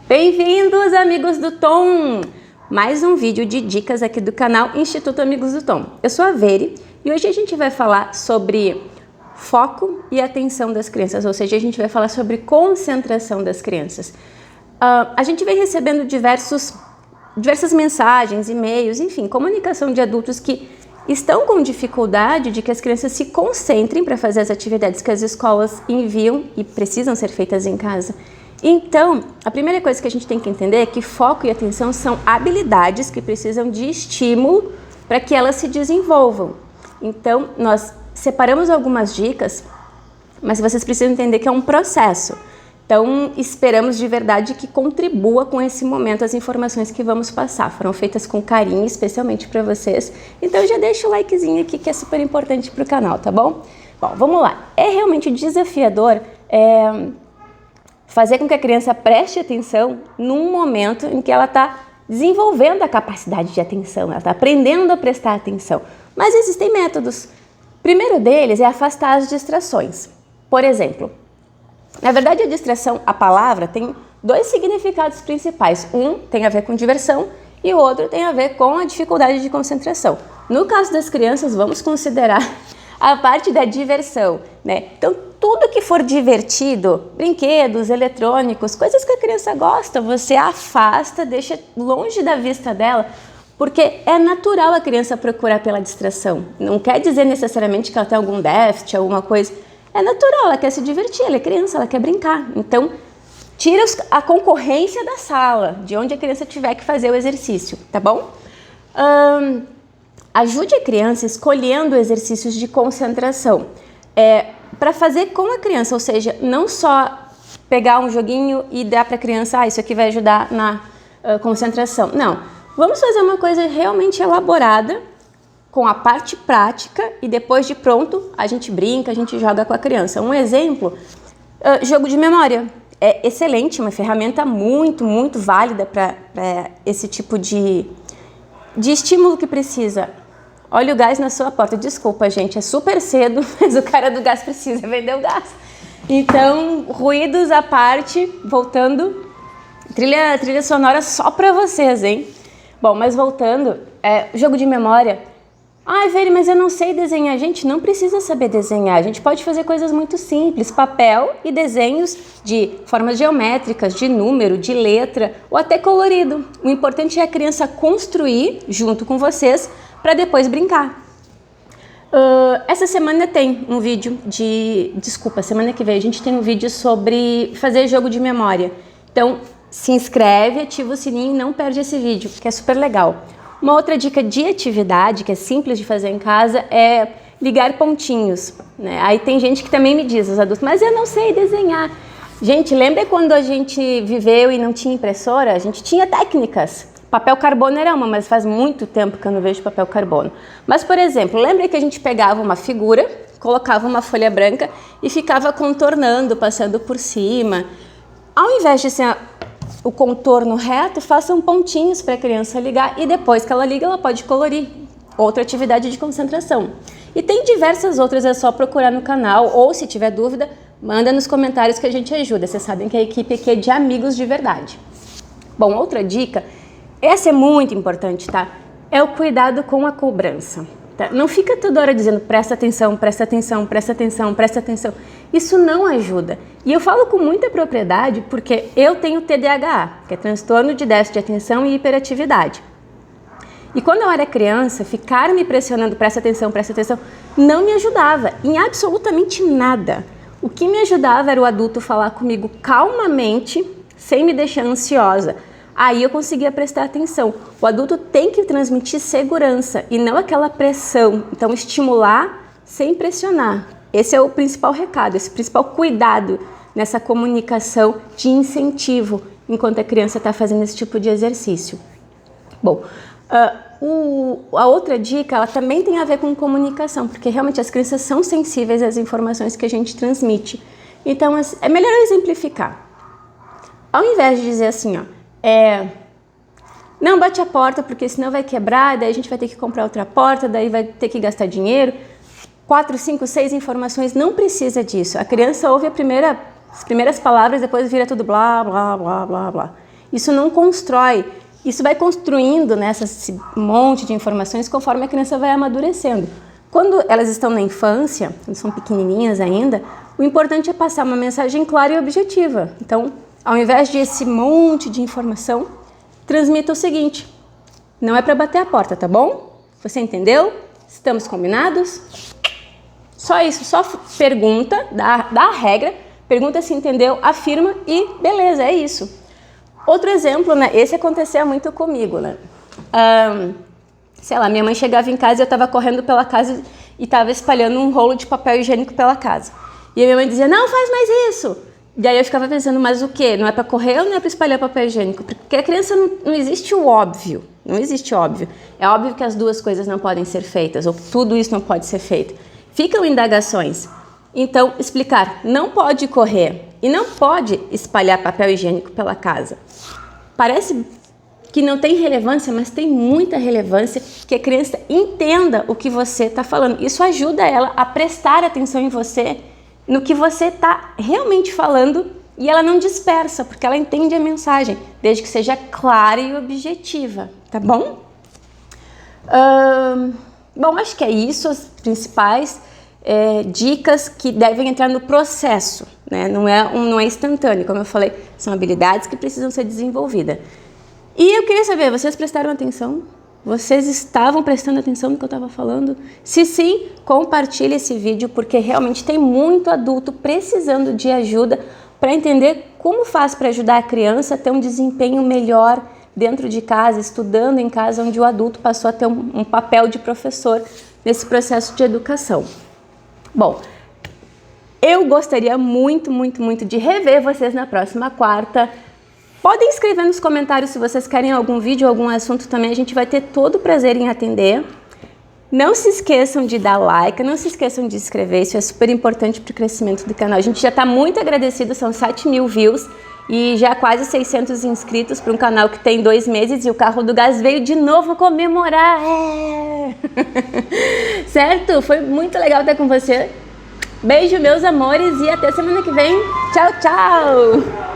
Bem-vindos, amigos do Tom! Mais um vídeo de dicas aqui do canal Instituto Amigos do Tom. Eu sou a Veri e hoje a gente vai falar sobre foco e atenção das crianças, ou seja, a gente vai falar sobre concentração das crianças. A gente vem recebendo diversas mensagens, e-mails, enfim, comunicação de adultos que estão com dificuldade de que as crianças se concentrem para fazer as atividades que as escolas enviam e precisam ser feitas em casa. Então, a primeira coisa que a gente tem que entender é que foco e atenção são habilidades que precisam de estímulo para que elas se desenvolvam. Então, nós separamos algumas dicas, mas vocês precisam entender que é um processo. Então, esperamos de verdade que contribua com esse momento as informações que vamos passar. Foram feitas com carinho, especialmente para vocês. Então, já deixa o likezinho aqui que é super importante para o canal, tá bom? Bom, vamos lá. É realmente desafiador fazer com que a criança preste atenção num momento em que ela está desenvolvendo a capacidade de atenção, ela está aprendendo a prestar atenção. Mas existem métodos. O primeiro deles é afastar as distrações. Por exemplo, na verdade a distração, a palavra, tem dois significados principais. Um tem a ver com diversão e o outro tem a ver com a dificuldade de concentração. No caso das crianças, vamos considerar a parte da diversão, né? Então, tudo que for divertido, brinquedos, eletrônicos, coisas que a criança gosta, você afasta, deixa longe da vista dela, porque é natural a criança procurar pela distração. Não quer dizer necessariamente que ela tem algum déficit, alguma coisa. É natural, ela quer se divertir, ela é criança, ela quer brincar. Então, tira a concorrência da sala, de onde a criança tiver que fazer o exercício, tá bom? Ajude a criança escolhendo exercícios de concentração. Para fazer com a criança, ou seja, não só pegar um joguinho e dar para a criança, isso aqui vai ajudar na concentração. Não, vamos fazer uma coisa realmente elaborada, com a parte prática e depois de pronto a gente brinca, a gente joga com a criança. Um exemplo, jogo de memória. É excelente, uma ferramenta muito, muito válida para esse tipo de estímulo que precisa. Olha o gás na sua porta. Desculpa, gente, é super cedo, mas o cara do gás precisa vender o gás. Então, ruídos à parte, voltando, trilha sonora só para vocês, hein? Bom, mas voltando, jogo de memória. Ai, Veri, mas eu não sei desenhar. Gente, não precisa saber desenhar. A gente pode fazer coisas muito simples, papel e desenhos de formas geométricas, de número, de letra ou até colorido. O importante é a criança construir junto com vocês para depois brincar. Essa semana tem um vídeo semana que vem a gente tem um vídeo sobre fazer jogo de memória. Então, se inscreve, ativa o sininho e não perde esse vídeo, que é super legal. Uma outra dica de atividade, que é simples de fazer em casa, é ligar pontinhos, né? Aí tem gente que também me diz, os adultos, mas eu não sei desenhar. Gente, lembra quando a gente viveu e não tinha impressora? A gente tinha técnicas. Papel carbono era uma, mas faz muito tempo que eu não vejo papel carbono. Mas, por exemplo, lembra que a gente pegava uma figura, colocava uma folha branca e ficava contornando, passando por cima. Ao invés de ser o contorno reto, façam pontinhos para a criança ligar e depois que ela liga, ela pode colorir. Outra atividade de concentração. E tem diversas outras, é só procurar no canal ou, se tiver dúvida, manda nos comentários que a gente ajuda. Vocês sabem que a equipe aqui é de amigos de verdade. Bom, outra dica, essa é muito importante, tá? É o cuidado com a cobrança. Tá? Não fica toda hora dizendo presta atenção, presta atenção, presta atenção, presta atenção. Isso não ajuda. E eu falo com muita propriedade porque eu tenho TDAH, que é transtorno de déficit de atenção e hiperatividade. E quando eu era criança, ficar me pressionando, presta atenção, não me ajudava em absolutamente nada. O que me ajudava era o adulto falar comigo calmamente, sem me deixar ansiosa. Aí eu conseguia prestar atenção. O adulto tem que transmitir segurança e não aquela pressão. Então, estimular sem pressionar. Esse é o principal recado, esse principal cuidado nessa comunicação de incentivo enquanto a criança está fazendo esse tipo de exercício. Bom, a outra dica, ela também tem a ver com comunicação, porque realmente as crianças são sensíveis às informações que a gente transmite. Então, é melhor eu exemplificar. Ao invés de dizer assim, não bate a porta porque senão vai quebrar, daí a gente vai ter que comprar outra porta, daí vai ter que gastar dinheiro. 4, 5, 6 informações, não precisa disso. A criança ouve as primeiras palavras, depois vira tudo blá, blá, blá, blá, blá. Isso não constrói. Isso vai construindo, né, esse monte de informações conforme a criança vai amadurecendo. Quando elas estão na infância, quando são pequenininhas ainda, o importante é passar uma mensagem clara e objetiva. Então, ao invés de esse monte de informação, transmita o seguinte: não é para bater a porta, tá bom? Você entendeu? Estamos combinados? Só isso, só pergunta, dá a regra, pergunta se entendeu, afirma e beleza, é isso. Outro exemplo, né? Esse acontecia muito comigo, né? Sei lá, minha mãe chegava em casa e eu estava correndo pela casa e estava espalhando um rolo de papel higiênico pela casa. E a minha mãe dizia, não faz mais isso. E aí eu ficava pensando, mas o quê? Não é para correr ou não é para espalhar papel higiênico? Porque a criança não existe o óbvio, não existe óbvio. É óbvio que as duas coisas não podem ser feitas, ou que tudo isso não pode ser feito. Ficam indagações. Então, explicar, não pode correr e não pode espalhar papel higiênico pela casa. Parece que não tem relevância, mas tem muita relevância que a criança entenda o que você está falando. Isso ajuda ela a prestar atenção em você, no que você está realmente falando, e ela não dispersa, porque ela entende a mensagem, desde que seja clara e objetiva, tá bom? Bom, acho que é isso, as principais dicas que devem entrar no processo, né? Não é instantâneo, como eu falei, são habilidades que precisam ser desenvolvidas. E eu queria saber, vocês prestaram atenção? Vocês estavam prestando atenção no que eu estava falando? Se sim, compartilhe esse vídeo, porque realmente tem muito adulto precisando de ajuda para entender como faz para ajudar a criança a ter um desempenho melhor dentro de casa, estudando em casa, onde o adulto passou a ter um papel de professor nesse processo de educação. Bom, eu gostaria muito, muito, muito de rever vocês na próxima quarta. Podem escrever nos comentários se vocês querem algum vídeo, algum assunto também, a gente vai ter todo o prazer em atender. Não se esqueçam de dar like, não se esqueçam de se inscrever, isso é super importante para o crescimento do canal. A gente já está muito agradecido, são 7.000 views e já quase 600 inscritos para um canal que tem 2 meses e o carro do gás veio de novo comemorar. Certo? Foi muito legal estar com você. Beijo, meus amores, e até semana que vem. Tchau, tchau!